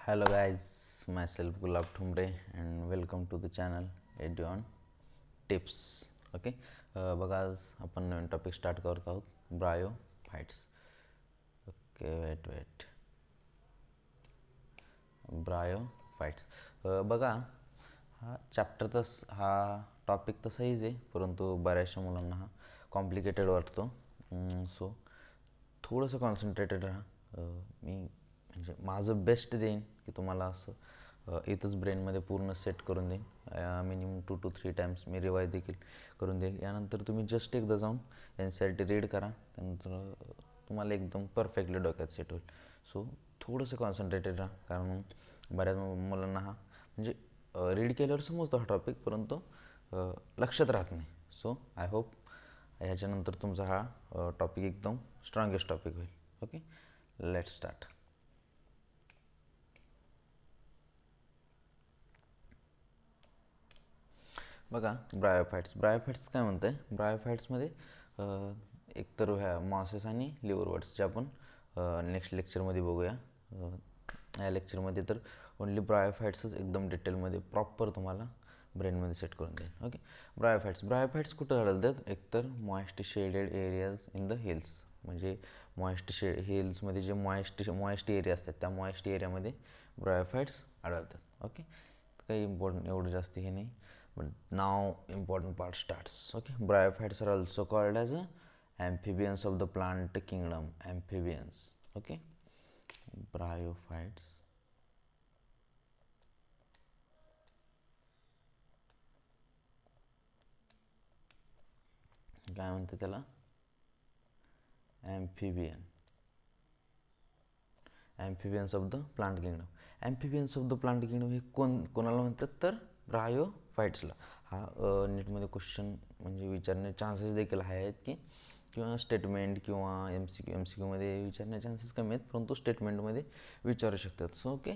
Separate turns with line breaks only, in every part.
Hello guys, myself Gulab Thumre and welcome to the channel Eduon Tips. Okay, बघा आज आपण नवीन topic start करत आहोत ब्रायोफाइट्स. Okay weight bryophytes. बघा हा टॉपिक तसा इझी आहे, परंतु बऱ्याचशा मुलांना हा कॉम्प्लिकेटेड वाटतो. सो थोडंसं कॉन्सन्ट्रेटेड राहा. मी म्हणजे माझं बेस्ट देईन की तुम्हाला असं इथंच ब्रेनमध्ये पूर्ण सेट करून देईन. Minimum 2 to 3 times me revise देखील करून देईल. यानंतर तुम्ही जस्ट एकदा जाऊन NCERT रीड करा, त्यानंतर तुम्हाला एकदम परफेक्टली डोक्यात सेट होईल. सो थोडंसं कॉन्सन्ट्रेटेड राहा, कारण बऱ्याच मुलांना हा म्हणजे रीड केल्यावर समजतो हा टॉपिक, परंतु लक्षात राहत नाही. सो आय होप ह्याच्यानंतर तुमचा हा टॉपिक एकदम स्ट्रॉंगेस्ट टॉपिक होईल. Okay, let start. बघा ब्रायोफाइट्स काय म्हणतं आहे. ब्रायोफाइट्समध्ये एकतर ह्या मॉसेस आणि लिव्हरवर्ट्स, जे आपण नेक्स्ट लेक्चरमध्ये बघूया. या लेक्चरमध्ये तर ओन्ली ब्रायोफाइट्सच एकदम डिटेलमध्ये प्रॉपर तुम्हाला ब्रेनमध्ये सेट करून देईल. ओके, ब्रायोफाइट्स कुठं आढळतात? एकतर moist shaded areas in the hills, म्हणजे हिल्समध्ये जे मॉइस्ट एरिया असतात, त्या मॉइस्ट एरियामध्ये ब्रायोफाइट्स आढळतात. ओके, काही इम्पॉर्टंट एवढं जास्त हे नाही. But now important part starts. Okay, bryophytes are also called as amphibians of the plant kingdom. Amphibians. Okay, bryophytes काय म्हणते त्याला? Amphibians of the plant kingdom. Amphibians of the plant kingdom हे कोणाला म्हणतात? तर ब्रायोफाइट्सला. हा नीटमध्ये क्वेश्चन म्हणजे विचारण्याचे चान्सेस देखील आहेत की, किंवा स्टेटमेंट किंवा MCQमध्ये विचारण्याचे चान्सेस कमी आहेत, परंतु स्टेटमेंटमध्ये विचारू शकतात. So okay,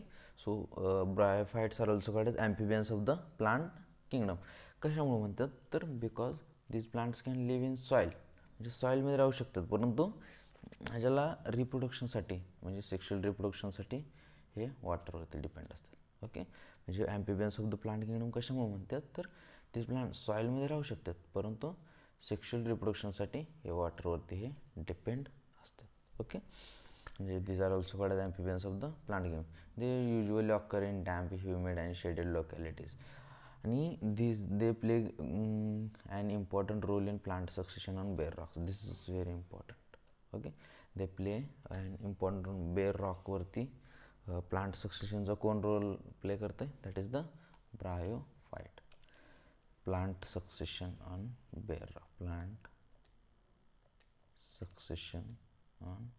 bryophytes are also called as amphibians of the plant kingdom. कशामुळे म्हणतात? तर because this plants can live in soil, म्हणजे सॉईलमध्ये राहू शकतात, परंतु ह्याच्याला रिप्रोडक्शनसाठी म्हणजे सेक्शुअल रिप्रोडक्शनसाठी हे वॉटरवरती डिपेंड असतात. ओके, म्हणजे amphibians of the plant kingdom कशामुळे म्हणतात? तर दिस प्लांट सॉईलमध्ये राहू शकतात, परंतु सेक्शुअल रिप्रोडक्शनसाठी हे वॉटरवरती हे डिपेंड असतात. ओके, म्हणजे this are also called as amphibians of the plant kingdom. They usually occur in damp, humid and shaded localities, आणि they play an important role in plant succession on bare rocks. This is very important. Okay, they play an important role bare rock वरती plant सक्सेशनचा कोण role play करते? That is the bryophyte. Plant succession on bare rock, plant succession on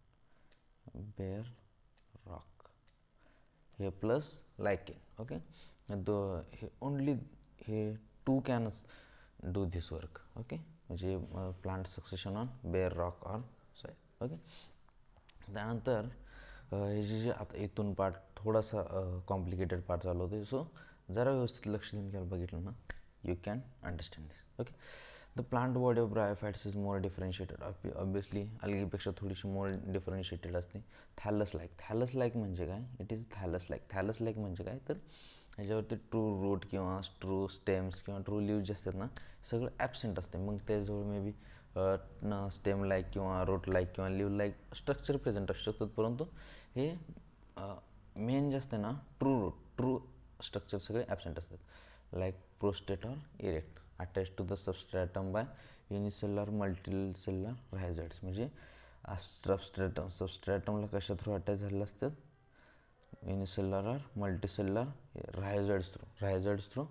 bare rock, हे plus lichen. Okay, हे only हे two कॅनच do this work. Okay, म्हणजे plant succession on bare rock or soil. Okay, त्यानंतर हे जे आता इथून पार्ट थोडासा कॉम्प्लिकेटेड पार्ट चालू होते. सो जरा व्यवस्थित लक्ष देऊन घ्यायला बघितलं ना, you can understand this. Okay, the plant body of bryophytes is more differentiated. Obviously अलगीपेक्षा थोडीशी मोर डिफरन्शिएटेड असते. थॅलस लाईक म्हणजे काय? इट इज थॅलस लाईक म्हणजे काय? तर ह्याच्यावरती ट्रू रूट किंवा ट्रू स्टेम्स किंवा ट्रू लिव्ह जे असतात ना, सगळं ॲबसेंट असते. मग त्याजवळ मे बी स्टेम लाईक किंवा रूट लाईक किंवा लिव्ह लाईक स्ट्रक्चर प्रेझेंट असू शकतात, परंतु हे मेन जे असते ना, ट्रू स्ट्रक्चर सगळे ॲबसेंट असतात. Like prostrate or erect, attach to the substratum by unicellular multicellular rhizoids, म्हणजे सबस्ट्रॅटमला कशा थ्रू अटॅच झालेलं असतात? Unicellular multicellular rhizoids through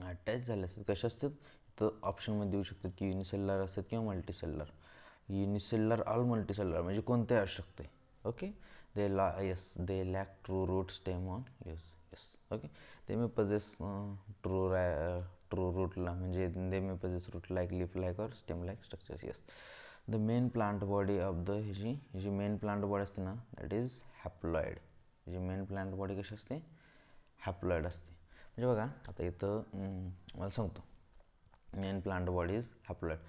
attach झाले असतात. कशा असतात? तर ऑप्शनमध्ये देऊ शकतात की युनिसेल्युलर असतात किंवा मल्टीसेल्युलर. युनिसेल्युलर ऑल मल्टीसेल्युलर म्हणजे कोणते असू शकते? Okay, they lack true root stem on leaves. Okay, they may possess true रूटला, म्हणजे they may possess root like, leaf like और stem like structures. The main plant body of the जी main plant body असते ना, that is haploid. जी main plant body कशी असते? Haploid असते. म्हणजे बघा आता इथं मला सांगतो, main plant body is haploid.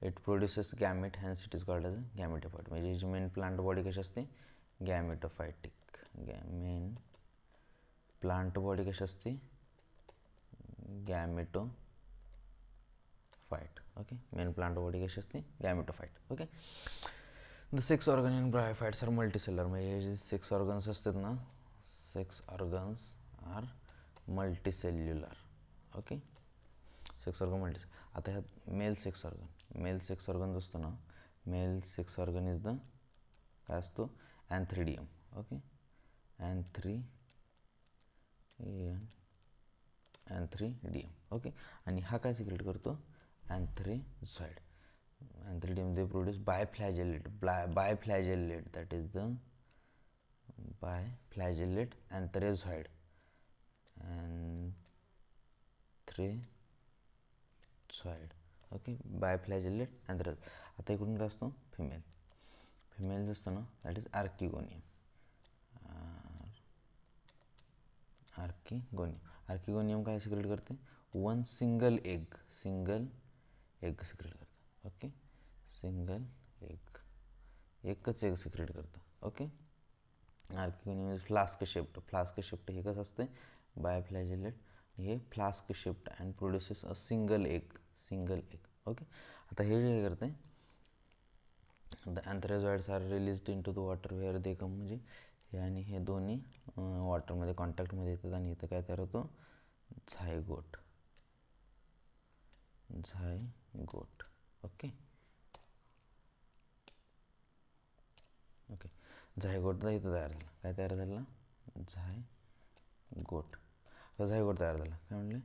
It produces gamete, hence it is called as gametophyte. म्हणजे जी मेन प्लांट बॉडी कशी असते? गॅमेटोफाइटिक. मेन प्लांट बॉडी कशी असते, gametophyte. Okay, main plant body कशी असते, gametophyte. Okay, the sex organ in bryophytes are multicellular. म्हणजे जे सेक्स ऑर्गन्स असतात ना, sex organs are multicellular. Okay, sex organ multi. आता ह्यात मेल सेक्स ऑर्गन असतो ना, male sex organ is the काय असतो, अँथ्रिडियम. ओके, अँथ्रिडियम. ओके, आणि हा काय सिक्रेट करतो, antherozoid. Antheridium they produce biflagellate, that is the biflagellate antherozoid. Okay, biflagellate antherozoid. आता इकडून काय असतो, फिमेल असतो ना, दॅट इज आर्किगोनियम. आर्किगोनियम काय सिक्रेट करते, वन सिंगल एग सिक्रेट करतं. ओके, सिंगल एग, एकच एग सिक्रेट करतं. Okay, archegonium is flask shaped. हे कसं असते, बायफ्लॅजेलेट, हे flask shaped and produces a single egg. Okay, आता हे जे करते, the antherozoids are released in to the water where they come. म्हणजे हे आणि हे दोन्ही वॉटरमध्ये कॉन्टॅक्टमध्ये येतात आणि इथं काय तयार होतं, झायगोट. ओके, झायगोट इथं तयार झाला. काय तयार झाला, झायगोट. तयार झाला, काय म्हणले,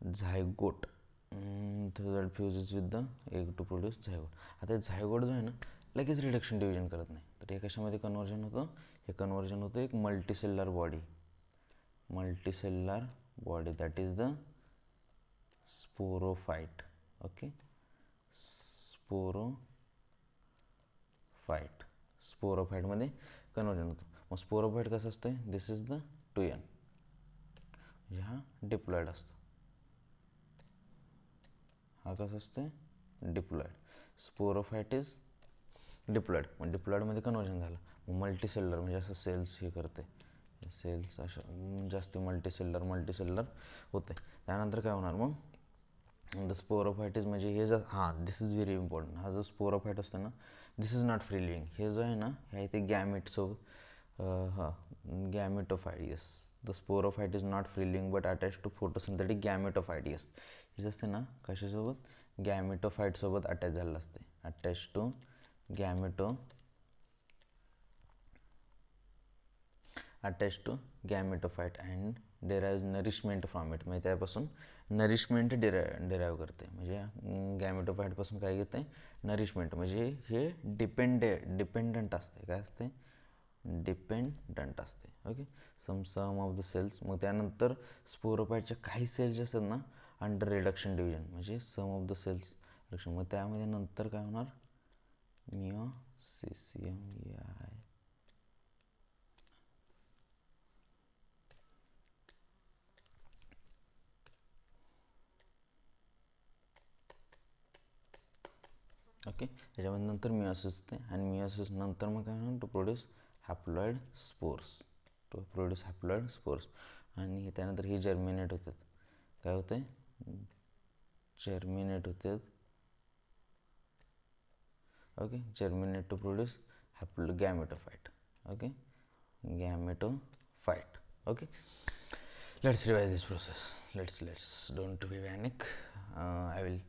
zygote. Result fuses with the egg to produce zygote. आता झायगोट जो आहे ना, लगेच रिडक्शन डिव्हिजन करत नाही. तर हे कशामध्ये कन्वर्जन होतं, हे कन्वर्जन होतं एक multicellular body, that is the sporophyte. Okay, स्पोरोफाइटमध्ये कन्वर्जन होतं. मग स्पोरोफाइट कसं असतं, दिस इज द 2n. म्हणजे हा डिप्लॉइड असतो. हा कसं असते, डिप्लॉइड. Sporophyte is diploid. मग डिप्लॉइडमध्ये कन्वर्जन झालं, मग मल्टीसेल्युलर म्हणजे असं सेल्स हे करते, सेल्स असं जास्त मल्टीसेल्युलर होते. त्यानंतर काय होणार, मग द स्पोरोफाइट इज म्हणजे हे जर दिस इज व्हेरी इम्पॉर्टंट. हा जो स्पोरोफाइट असतो ना, this is not free living. हे जो आहे ना, ह्या इथे gametophyte. Yes, the sporophyte is not free living but attach to photosynthetic gametophyte. Yes, हे जे असते ना, कशासोबत, गॅमेटोफाइटसोबत अटॅच झालेलं असते, attach to gametophyte and derive nourishment from it. म्हणजे त्यापासून नरिशमेंट डेराईव्ह करते. म्हणजे गॅमेटोफाइटपासून काय घेते, नरिशमेंट. म्हणजे हे डिपेंडंट असते. काय असते, डिपेंडंट असते. Okay, some of the cells. मग त्यानंतर स्पोरोफाइटच्या काही सेल्स जे असतात ना, अंडर रिडक्शन डिव्हिजन, म्हणजे सम ऑफ द सेल्स रिडक्शन. मग त्यामध्ये नंतर काय होणार, मियोसिस. ओके, त्याच्यामध्ये नंतर मियोसिस होते आणि मियोसिस नंतर मग काय होणार, टू प्रोड्यूस हॅप्लॉइड स्पोर्स. आणि त्यानंतर ही जर्मिनेट होतात. काय होते, जर्मिनेट होतात. Okay, germinate to produce gametophyte. Okay, gametophyte. Okay, let's revise this process. Let's don't be panic. I will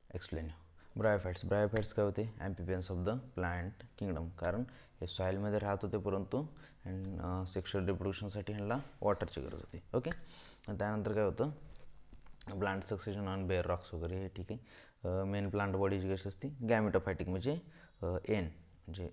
explain you. Bryophytes काय होते, amphibians of the plant kingdom. कारण हे सॉईलमध्ये राहत होते, परंतु अँड सेक्शुअल रिप्रोडक्शनसाठी ह्यांना वॉटरची गरज होती. ओके, त्यानंतर काय होतं, plant succession on bare rocks वगैरे, हे ठीक आहे. मेन प्लांट बॉडीची कशी असते, गॅमेटोफाइटिक, म्हणजे म्हणजे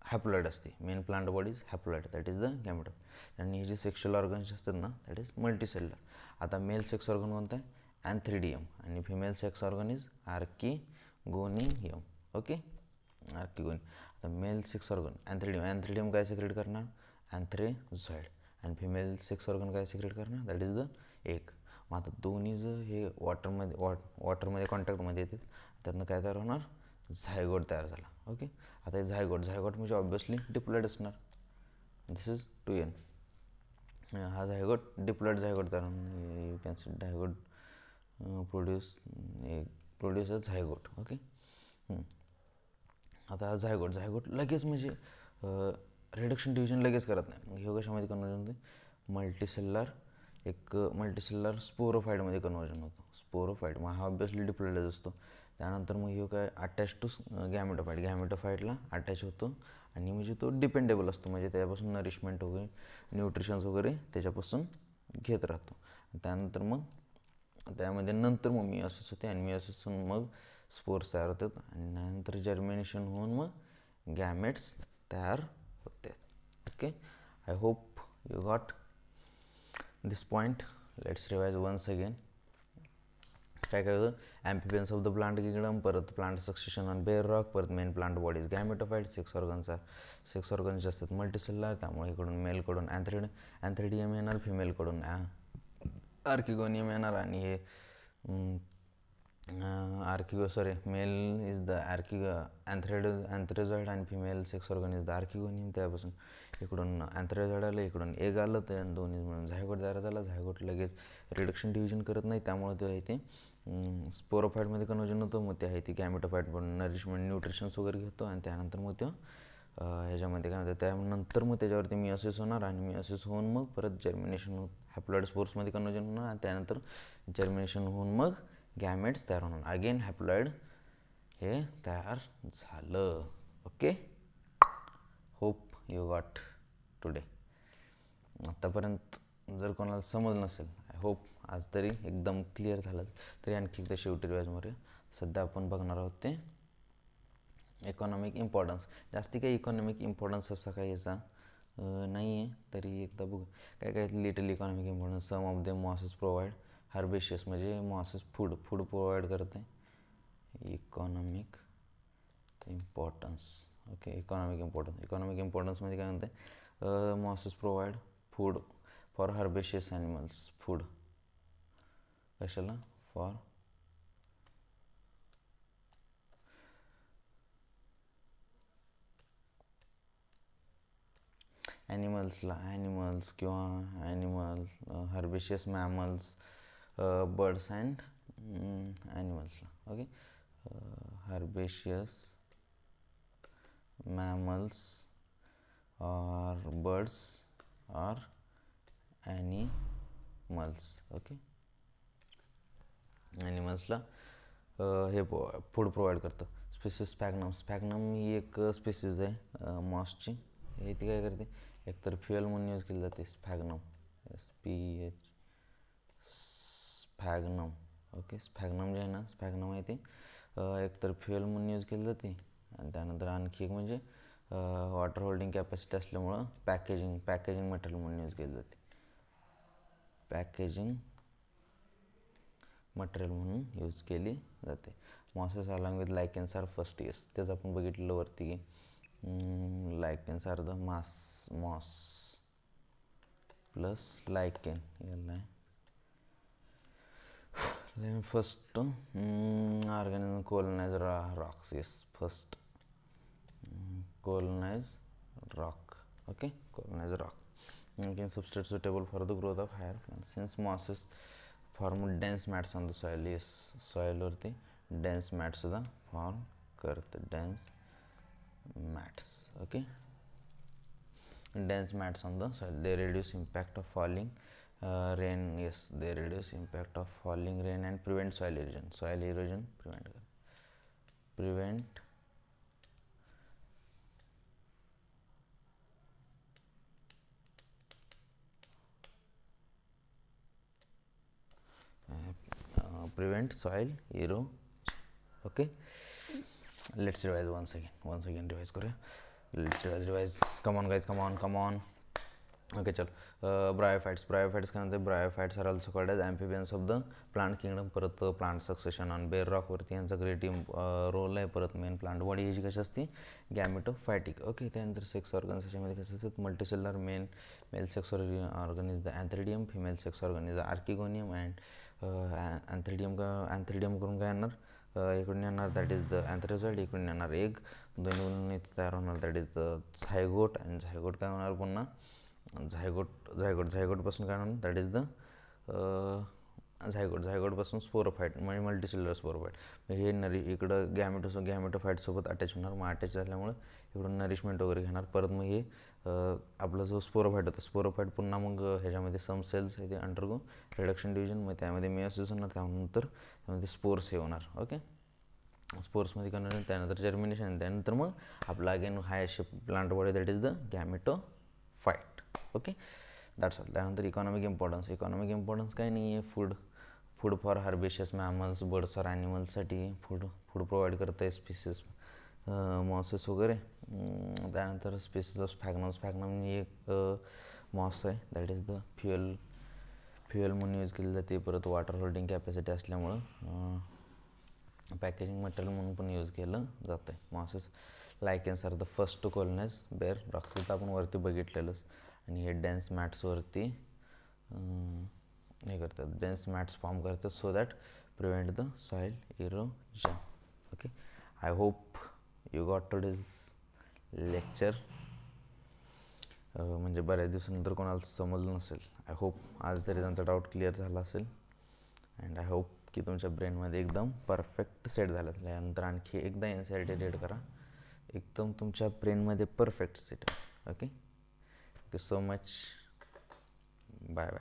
हॅप्लॉइड असते. Main plant bodies haploid, that is the gametophyte. आणि हे जे सेक्शुअल ऑर्गन्स असतात ना, दॅट इज मल्टीसेल्युलर. आता मेल सेक्स ऑर्गन कोणता आहे, अँथ्रिडियम. आणि female sex organ is archegonium. Okay, archegonium. आता मेल सेक्स ऑर्गन अँथ्रिडियम काय सिक्रेट करणार, अँथ्रेझॉइड. आणि फिमेल सेक्स ऑर्गन काय सिक्रेट करणार, दॅट इज द एग. मग आता दोन्ही जर हे वॉटरमध्ये कॉन्टॅक्टमध्ये येतात, त्यातनं काय तयार होणार, झायगोट तयार झाला. ओके, आता हे झायगोट म्हणजे ऑब्व्हियसली डिप्लॉइड असणार. दिस इज 2n. हा झायगोट डिप्लॉइड झायगोट, तर you can see zygote produce a zygote. Okay. आता हा झायगोट लगेच म्हणजे रिडक्शन डिव्हिजन लगेच करत नाही. मग हे कशामध्ये कन्वर्जन होते? मल्टीसेल्युलर स्पोरोफाईडमध्ये कन्वर्जन होतं. स्पोरोफाईड मग हा ऑब्वियसली डिप्लॉइडच असतो. त्यानंतर मग हे काय अटॅच टू गॅमेटोफाईटला अटॅच होतो आणि म्हणजे तो डिपेंडेबल असतो, म्हणजे त्याच्यापासून नरिशमेंट वगैरे न्यूट्रिशन्स वगैरे त्याच्यापासून घेत राहतो. त्यानंतर मग त्यामध्ये नंतर मग मियोसिस होते आणि मियोसिसहून मग स्पोर्स तयार होतात आणि नंतर जर्मिनेशन होऊन मग गॅमेट्स तयार होते. Okay. I hope you got this point. Let's revise once again. काय काय होतं? Amphibians of the plant kingdom, परत plant succession on bare rock, परत main plant bodies gametophyte, sex organs असतात मल्टीसेल्युलर, त्यामुळे इकडून मेलकडून अँथ्रेडियम येणार, फिमेलकडून आर्किगोनियम येणार आणि हे मेल इज द अँथ्रेझॉइड आणि female sex organ is the archegonium. त्यापासून इकडून अँथ्रेझॉइड आलं, इकडून एग आलं, तर दोन्ही मिळून झायगोट तयार झाला. झायगोट लगेच रिडक्शन डिव्हिजन करत नाही, त्यामुळे ते आहे ते स्पोरोफाईटमध्ये कन्वर्जन होतं. मग ते आहे ते गॅमेटोफाईट बनून नरिशमेंट न्यूट्रिशन्स वगैरे घेतो आणि त्यानंतर मग तो ह्याच्यामध्ये काय म्हणतात, त्यानंतर मग त्याच्यावरती मियोसिस होणार आणि मियोसिस होऊन मग परत जर्मिनेशन होत हॅप्लॉइड स्पोर्समध्ये कन्वर्जन होणार आणि त्यानंतर जर्मिनेशन होऊन मग गॅमेट्स तयार होणार. अगेन हॅप्लॉइड हे तयार झालं. Okay. Hope you got today. आत्तापर्यंत जर कोणाला समज नसेल, आय होप आज तरी एकदम क्लिअर झालं, तरी आणखी एकदा शेवटी रिवाइज मारूया. सध्या आपण बघणार आहोत ते इकॉनॉमिक इम्पॉर्टन्स. जास्ती काही इकॉनॉमिक इम्पॉर्टन्स असा काही याचा नाही आहे, तरी एकदा बघू काय काय little economic importance. Some of the mosses provide herbaceous, म्हणजे मॉसेस फूड प्रोव्हाइड करते. Economic importance. ओके. इकॉनॉमिक इम्पॉर्टन्समध्ये काय म्हणते? Mosses provide food for herbaceous animals. Food कशाला? फॉर ॲनिमल्स किंवा हर्बेशियस मॅमल्स, बर्ड्स अँड ॲनिमल्सला. ओके. हर्बेशियस मॅमल्स और birds और ॲनिमल्स. ओके. ॲनिमल्सला हे फूड प्रोव्हाइड करतं. स्पेसिस स्पॅग्नम ही एक स्पेसिस आहे मॉसची. हे ती काय करते? एकतर फ्युएल म्हणून यूज केली जाते. Sphagnum, SPH sphagnum. Okay. Sphagnum जे आहे ना, स्फॅग्नम आहे ते एकतर फ्युएल म्हणून यूज केली जाते आणि त्यानंतर आणखी एक म्हणजे वॉटर होल्डिंग कॅपॅसिटी असल्यामुळं पॅकेजिंग मटेरियल म्हणून यूज केली जाते. पॅकेजिंग मटेरियल म्हणून यूज केली जाते. Mosses along with lichens are first years. तेच आपण बघितलेलं वरती की lichens are the moss plus lichen. याला first organism colonize rocks. Yes, first colonize rock. Okay. Colonize rock. Again, substrate suitable for the growth of higher plants. Since mosses form dense mats on the soil. Yes, soil वरती dense mats सुद्धा form करते. dense mats. Okay. Dense mats on the soil. They reduce impact of falling rain. Yes, they reduce impact of falling rain and prevent soil erosion. Soil erosion prevent soil erosion. Okay. Let's revise once again revise करूया. Let's revise. Come on guys, come on. Okay, चलो. Bryophytes काय म्हणते? Bryophytes are also called as amphibians of the plant kingdom. परत plant succession on bare रॉकवरती यांचा great role आहे. परत main plant body याची कशी असते? गॅमेटोफायटिक. ओके. त्यानंतर सेक्स ऑर्गन्स याच्यामध्ये कसे असतात? Multicellular. Male sex organ is the antheridium, female sex organ is the archegonium and antheridium करून काय येणार? इकडून येणार दॅट इज द अँथ्रेझॉइड, इकडून येणार एग. दोन्ही मुलांना इथे तयार होणार, दॅट इज द झायगोट. आणि झायगोट काय होणार पुन्हा, झायगोटपासून काय होणार, दॅट इज द झायगोटपासून स्पोरोफाईट म्हणजे मल्टीसेल्युलर स्पोरोफाईट. हे इकडं गॅमेटोफाईटसोबत अटॅच होणार, मग अटॅच झाल्यामुळे इकडून नरिशमेंट वगैरे घेणार. परत मग हे आपला जो स्पोरोफाईट होता, स्पोरोफाईट पुन्हा मग ह्याच्यामध्ये सम सेल्स हे अंडरगो रिडक्शन डिव्हिजन, मग त्यामध्ये मेयोसिस होणार, त्यानंतर त्यामध्ये स्पोर्स हे होणार. ओके, स्पोर्ट्समध्ये करणार, त्यानंतर जर्मिनेशन, त्यानंतर मग आपला again high shape plant body, that is the gametophyte. Okay, that's all. त्यानंतर इकॉनॉमिक इम्पॉर्टन्स काय नाही आहे, food for herbaceous mammals, birds or ॲनिमल्ससाठी फूड प्रोव्हाइड करतं आहे, स्पीसीस मॉसेस वगैरे. त्यानंतर स्पीसीस ऑफ फॅग्नम ही एक मॉस आहे, दॅट इज द फ्युएल म्हणून यूज केली जाते. परत वॉटर होल्डिंग कॅपॅसिटी असल्यामुळं पॅकेजिंग मटेरियल म्हणून पण यूज केलं जातं आहे. Mosses lichens are the first to colonise bare rocks, तर आपण वरती बघितलेलंच. आणि हे डेन्स मॅट्सवरती हे करतात, डेन्स मॅट्स फॉर्म करतात so that prevent the soil erosion. Okay, I hope you got today's lecture. म्हणजे बऱ्याच दिवसानंतर कोणाला समजलं नसेल, आय होप आज तरी त्यांचा डाऊट क्लिअर झाला असेल. अँड आय होप की तुमच्या ब्रेनमध्ये एकदम परफेक्ट सेट झालं. त्यानंतर आणखी एकदा NCERT रीड करा, एकदम तुमच्या ब्रेनमध्ये perfect set. Okay, thank you so much, bye bye.